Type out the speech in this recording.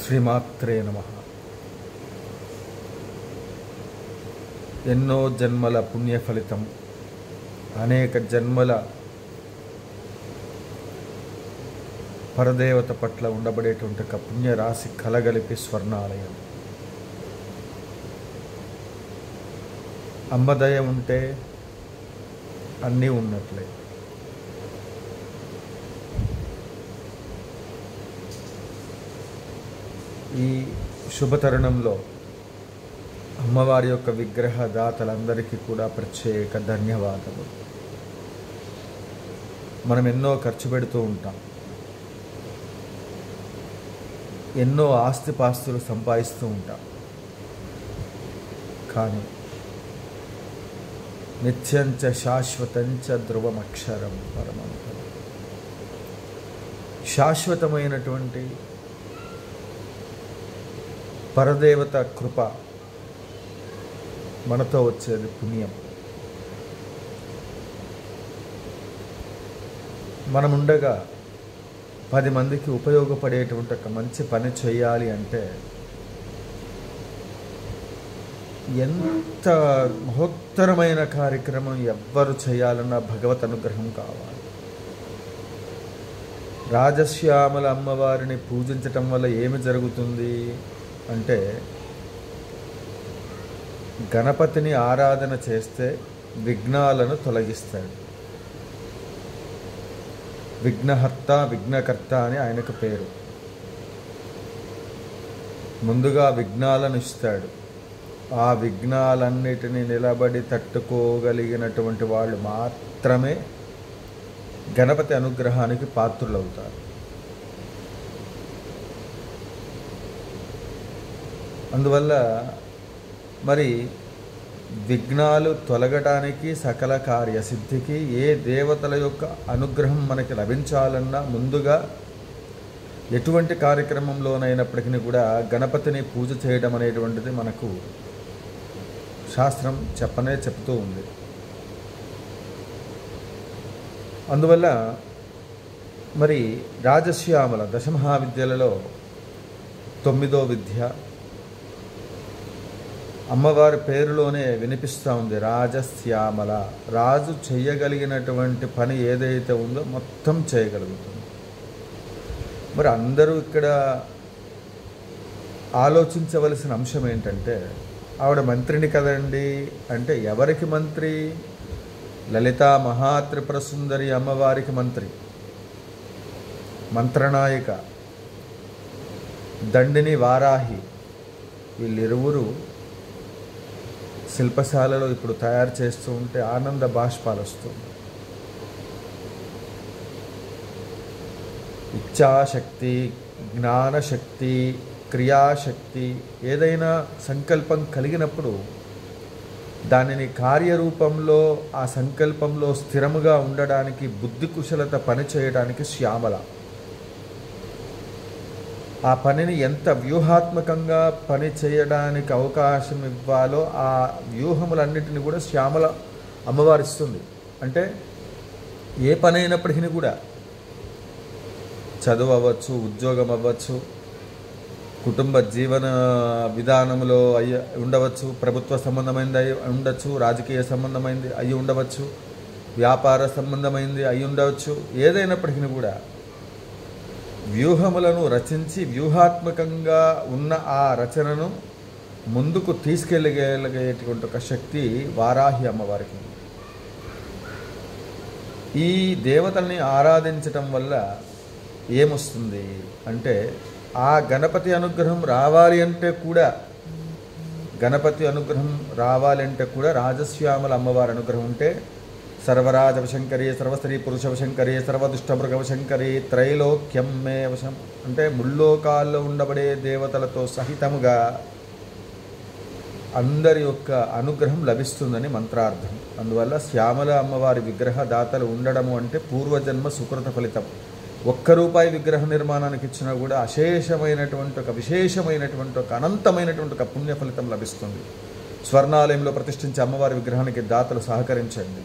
శ్రీమాత్రే నమః. ఎన్నో జన్మల పుణ్య ఫలితం, అనేక జన్మల పరదేవత పట్ల ఉండబడేటువంటి ఒక పుణ్యరాశి కలగలిపి స్వర్ణాలయం. అమ్మదయ ఉంటే అన్నీ ఉన్నట్లే. ఈ శుభతరుణంలో అమ్మవారి యొక్క విగ్రహ దాతలందరికీ కూడా ప్రత్యేక ధన్యవాదాలు. మనం ఎన్నో ఖర్చు పెడుతూ ఉంటాం, ఎన్నో ఆస్తిపాస్తులు సంపాదిస్తూ ఉంటాం, కానీ నిత్యంచ శాశ్వతంచ ధ్రువమక్షరం పరమం. శాశ్వతమైనటువంటి పరదేవత కృప మనతో వచ్చేది పుణ్యం. మనముండగా 10 మందికి ఉపయోగపడేటువంటి ఒక మంచి పని చేయాలి అంటే ఎంత మహోత్తరమైన కార్యక్రమం ఎవ్వరు చేయాలన్నా భగవత్ అనుగ్రహం కావాలి. రాజశ్యామల అమ్మవారిని పూజించటం వల్ల ఏమి జరుగుతుంది అంటే, గణపతిని ఆరాధన చేస్తే విఘ్నాలను తొలగిస్తాడు. విఘ్నహర్త, విఘ్నకర్త అని ఆయనకు పేరు. ముందుగా విఘ్నాలను ఇస్తాడు. ఆ విఘ్నాలన్నిటినీ నిలబడి తట్టుకోగలిగినటువంటి వాళ్ళు మాత్రమే గణపతి అనుగ్రహానికి పాత్రులవుతారు. అందువల్ల మరి విఘ్నాలు తొలగటానికి, సకల కార్యసిద్ధికి ఏ దేవతల యొక్క అనుగ్రహం మనకి లభించాలన్నా ముందుగా ఎటువంటి కార్యక్రమంలోనైనప్పటికీ కూడా గణపతిని పూజ చేయడం అనేటువంటిది మనకు శాస్త్రం చెప్తూ ఉంది. అందువల్ల మరి రాజశ్యామల దశమహావిద్యలలో 9వ విద్య అమ్మవారి పేరులోనే వినిపిస్తూ ఉంది. రాజశ్యామల, రాజు చేయగలిగినటువంటి పని ఏదైతే ఉందో మొత్తం చేయగలుగుతుంది. మరి అందరూ ఇక్కడ ఆలోచించవలసిన అంశం ఏంటంటే, ఆవిడ మంత్రిని కదండి అంటే ఎవరికి మంత్రి? లలితా మహాత్రిపుర సుందరి అమ్మవారికి మంత్రి, మంత్రనాయిక. దండిని వారాహి, వీళ్ళిరువురు శిల్పశాలలో ఇప్పుడు తయారు చేస్తూ ఉంటే ఆనంద బాష్పాలు వస్తుంది. ఇచ్ఛాశక్తి, జ్ఞానశక్తి, క్రియాశక్తి, ఏదైనా సంకల్పం కలిగినప్పుడు దానిని కార్యరూపంలో, ఆ సంకల్పంలో స్థిరముగా ఉండడానికి, బుద్ధి కుశలత పనిచేయడానికి శ్యామల. ఆ పనిని ఎంత వ్యూహాత్మకంగా పని చేయడానికి అవకాశం ఇవ్వాలో ఆ వ్యూహములన్నిటిని కూడా శ్యామల అమ్మవారిస్తుంది. అంటే ఏ పని అయినప్పటికీ కూడా, చదువు అవ్వచ్చు, ఉద్యోగం అవ్వచ్చు, కుటుంబ జీవన విధానంలో ఉండవచ్చు, ప్రభుత్వ సంబంధమైనది అయి ఉండవచ్చు, రాజకీయ సంబంధమైనది అయి ఉండవచ్చు, వ్యాపార సంబంధమైనది అయి ఉండవచ్చు. ఏదైనప్పటికీ కూడా వ్యూహములను రచించి వ్యూహాత్మకంగా ఉన్న ఆ రచనను ముందుకు తీసుకెళ్ళగలిగేటువంటి ఒక శక్తి వారాహి అమ్మవారికి. ఈ దేవతల్ని ఆరాధించటం వల్ల ఏమొస్తుంది అంటే, ఆ గణపతి అనుగ్రహం రావాలి అంటే కూడా రాజశ్యామల అమ్మవారి అనుగ్రహం ఉంటే, సర్వరాజవశంకరి, సర్వస్త్రీ పురుషవశంకరి, సర్వదుష్టమృగవశంకరి, త్రైలోక్యం మే వశం అంటే ముల్లోకాల్లో ఉండబడే దేవతలతో సహితముగా అందరి యొక్క అనుగ్రహం లభిస్తుందని మంత్రార్థం. అందువల్ల శ్యామల అమ్మవారి విగ్రహ దాతలు ఉండడము అంటే పూర్వజన్మ సుకృత ఫలితం. ₹1 విగ్రహ నిర్మాణానికి ఇచ్చినా కూడా అశేషమైనటువంటి ఒక విశేషమైనటువంటి ఒక అనంతమైనటువంటి ఒక పుణ్య ఫలితం లభిస్తుంది. స్వర్ణాలయంలో ప్రతిష్ఠించే అమ్మవారి విగ్రహానికి దాతలు సహకరించండి.